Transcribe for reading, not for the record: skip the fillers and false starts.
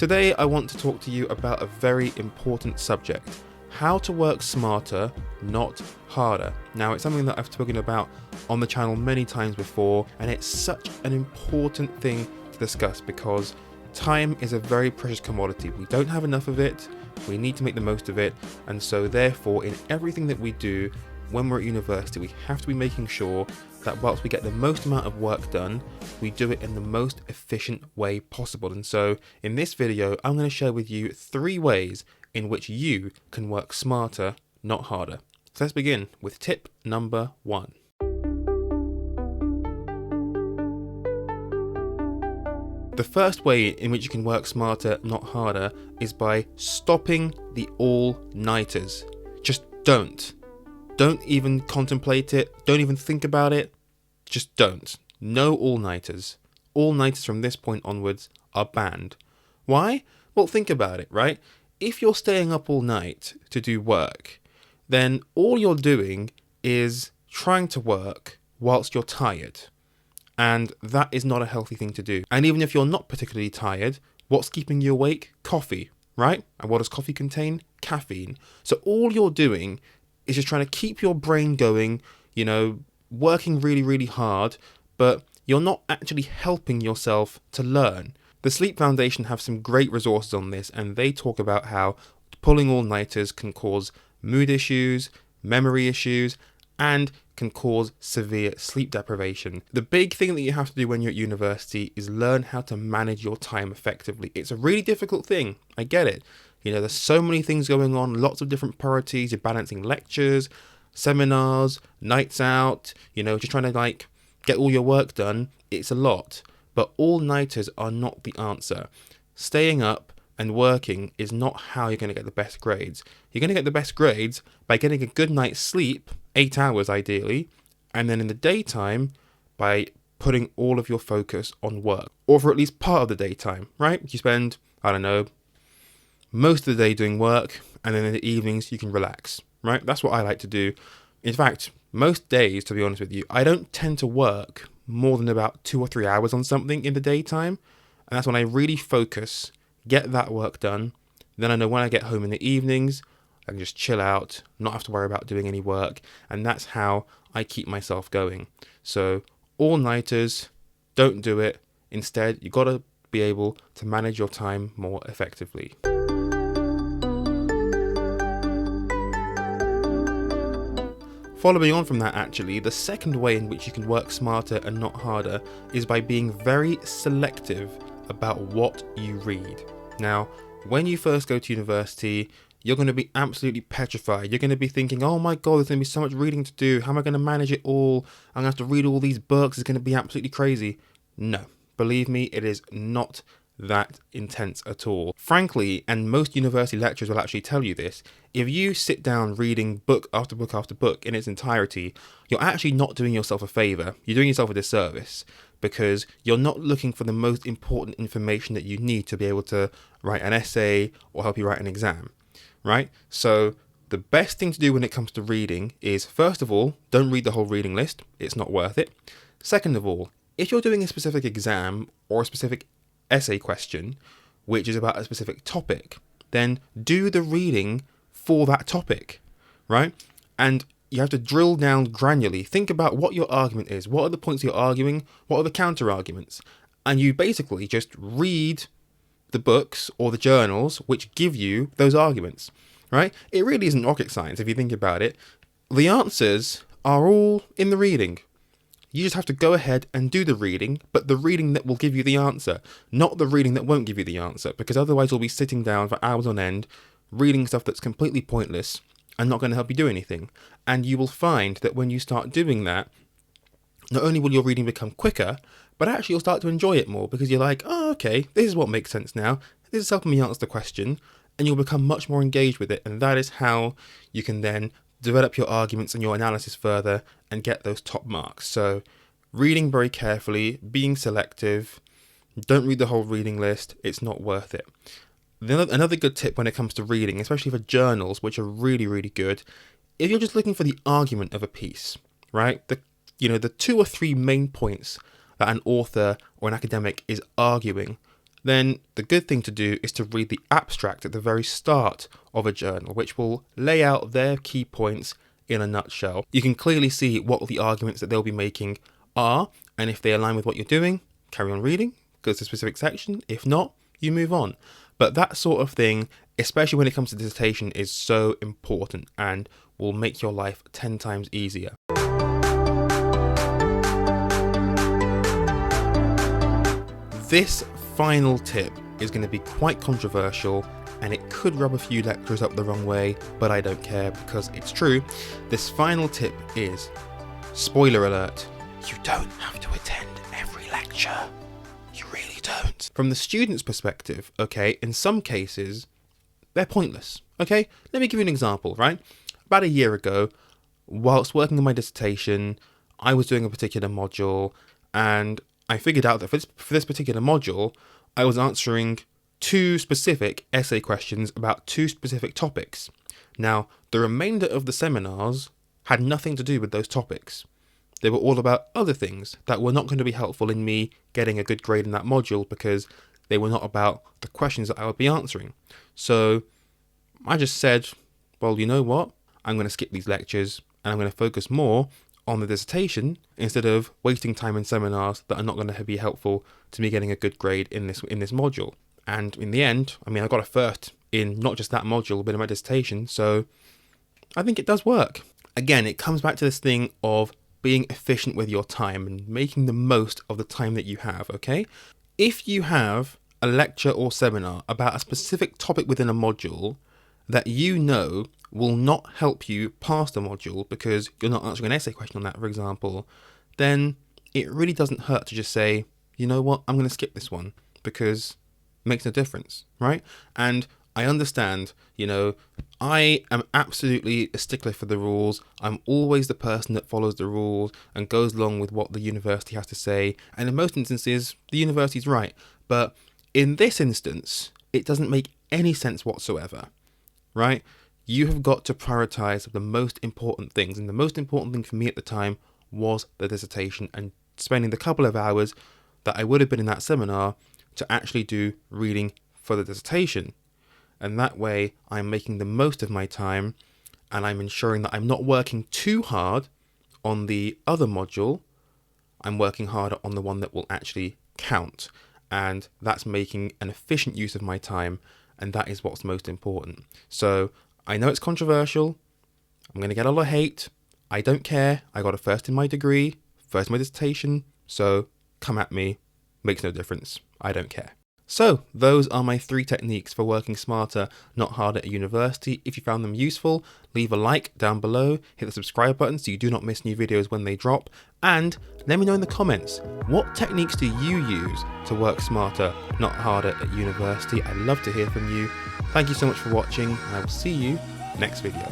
Today I want to talk to you about a very important subject: how to work smarter, not harder. Now, it's something that I've spoken about on the channel many times before, and it's such an important thing to discuss because time is a very precious commodity. We don't have enough of it, we need to make the most of it, and so therefore in everything that we do when we're at university, we have to be making sure that whilst we get the most amount of work done, we do it in the most efficient way possible. And so in this video, I'm going to share with you 3 ways in which you can work smarter, not harder. So let's begin with tip number 1. The first way in which you can work smarter, not harder, is by stopping the all-nighters. Just don't. Don't even contemplate it. Don't even think about it. Just don't. No all-nighters. All-nighters from this point onwards are banned. Why? Well, think about it, right? If you're staying up all night to do work, then all you're doing is trying to work whilst you're tired. And that is not a healthy thing to do. And even if you're not particularly tired, what's keeping you awake? Coffee, right? And what does coffee contain? Caffeine. So all you're doing is just trying to keep your brain going, working really, really hard, but you're not actually helping yourself to learn. The Sleep Foundation have some great resources on this, and they talk about how pulling all-nighters can cause mood issues, memory issues, and can cause severe sleep deprivation. The big thing that you have to do when you're at university is learn how to manage your time effectively. It's a really difficult thing, I get it. There's so many things going on, lots of different priorities. You're balancing lectures, seminars, nights out, just trying to get all your work done. It's a lot, but all-nighters are not the answer. Staying up and working is not how you're going to get the best grades. You're going to get the best grades by getting a good night's sleep, 8 hours ideally, and then in the daytime by putting all of your focus on work, or for at least part of the daytime, right? You spend, most of the day doing work, and then in the evenings you can relax, right? That's what I like to do. In fact, most days, to be honest with you, I don't tend to work more than about 2 or 3 hours on something in the daytime, and that's when I really focus, get that work done. Then I know when I get home in the evenings, I can just chill out, not have to worry about doing any work, and that's how I keep myself going. So all-nighters, don't do it. Instead, you've got to be able to manage your time more effectively. Following on from that, actually, the second way in which you can work smarter and not harder is by being very selective about what you read. Now, when you first go to university, you're going to be absolutely petrified. You're going to be thinking, oh my God, there's going to be so much reading to do. How am I going to manage it all? I'm going to have to read all these books. It's going to be absolutely crazy. No, believe me, it is not that intense at all. Frankly, and most university lecturers will actually tell you this, if you sit down reading book after book after book in its entirety, you're actually not doing yourself a favour. You're doing yourself a disservice because you're not looking for the most important information that you need to be able to write an essay or help you write an exam, right? So the best thing to do when it comes to reading is, first of all, don't read the whole reading list. It's not worth it. Second of all, if you're doing a specific exam or a specific essay question, which is about a specific topic, then do the reading for that topic, right? And you have to drill down granularly. Think about what your argument is. What are the points you're arguing? What are the counter arguments? And you basically just read the books or the journals which give you those arguments, right? It really isn't rocket science if you think about it. The answers are all in the reading. You just have to go ahead and do the reading, but the reading that will give you the answer, not the reading that won't give you the answer, because otherwise you'll be sitting down for hours on end, reading stuff that's completely pointless and not going to help you do anything. And you will find that when you start doing that, not only will your reading become quicker, but actually you'll start to enjoy it more because you're like, oh, okay, this is what makes sense now. This is helping me answer the question, and you'll become much more engaged with it. And that is how you can then develop your arguments and your analysis further and get those top marks. So reading very carefully, being selective, don't read the whole reading list. It's not worth it. Another good tip when it comes to reading, especially for journals, which are really, really good, if you're just looking for the argument of a piece, right? The 2 or 3 main points that an author or an academic is arguing, then the good thing to do is to read the abstract at the very start of a journal, which will lay out their key points in a nutshell. You can clearly see what the arguments that they'll be making are, and if they align with what you're doing, carry on reading, go to a specific section. If not, you move on. But that sort of thing, especially when it comes to dissertation, is so important and will make your life 10 times easier. This final tip is going to be quite controversial and it could rub a few lecturers up the wrong way, but I don't care because it's true. This final tip is, spoiler alert, you don't have to attend every lecture. You really don't. From the student's perspective, okay, in some cases, they're pointless, okay? Let me give you an example, right? About a year ago, whilst working on my dissertation, I was doing a particular module and I figured out that for this particular module, I was answering 2 specific essay questions about 2 specific topics. Now, the remainder of the seminars had nothing to do with those topics. They were all about other things that were not going to be helpful in me getting a good grade in that module because they were not about the questions that I would be answering. So I just said, well, you know what? I'm going to skip these lectures and I'm going to focus more on the dissertation instead of wasting time in seminars that are not going to be helpful to me getting a good grade in this module. And in the end, I mean, I got a first in not just that module, but in my dissertation. So I think it does work. Again, it comes back to this thing of being efficient with your time and making the most of the time that you have, okay? If you have a lecture or seminar about a specific topic within a module that you know will not help you pass the module because you're not answering an essay question on that, for example, then it really doesn't hurt to just say, you know what, I'm going to skip this one because it makes no difference, right? And I understand, you know, I am absolutely a stickler for the rules. I'm always the person that follows the rules and goes along with what the university has to say. And in most instances, the university's right. But in this instance, it doesn't make any sense whatsoever, right? You have got to prioritize the most important things. And the most important thing for me at the time was the dissertation and spending the couple of hours that I would have been in that seminar to actually do reading for the dissertation. And that way I'm making the most of my time and I'm ensuring that I'm not working too hard on the other module. I'm working harder on the one that will actually count. And that's making an efficient use of my time. And that is what's most important. So I know it's controversial. I'm going to get a lot of hate. I don't care. I got a first in my degree, first in my dissertation. So come at me. Makes no difference. I don't care. So those are my 3 techniques for working smarter, not harder at university. If you found them useful, leave a like down below, hit the subscribe button so you do not miss new videos when they drop, and let me know in the comments, what techniques do you use to work smarter, not harder at university? I'd love to hear from you. Thank you so much for watching, and I will see you next video.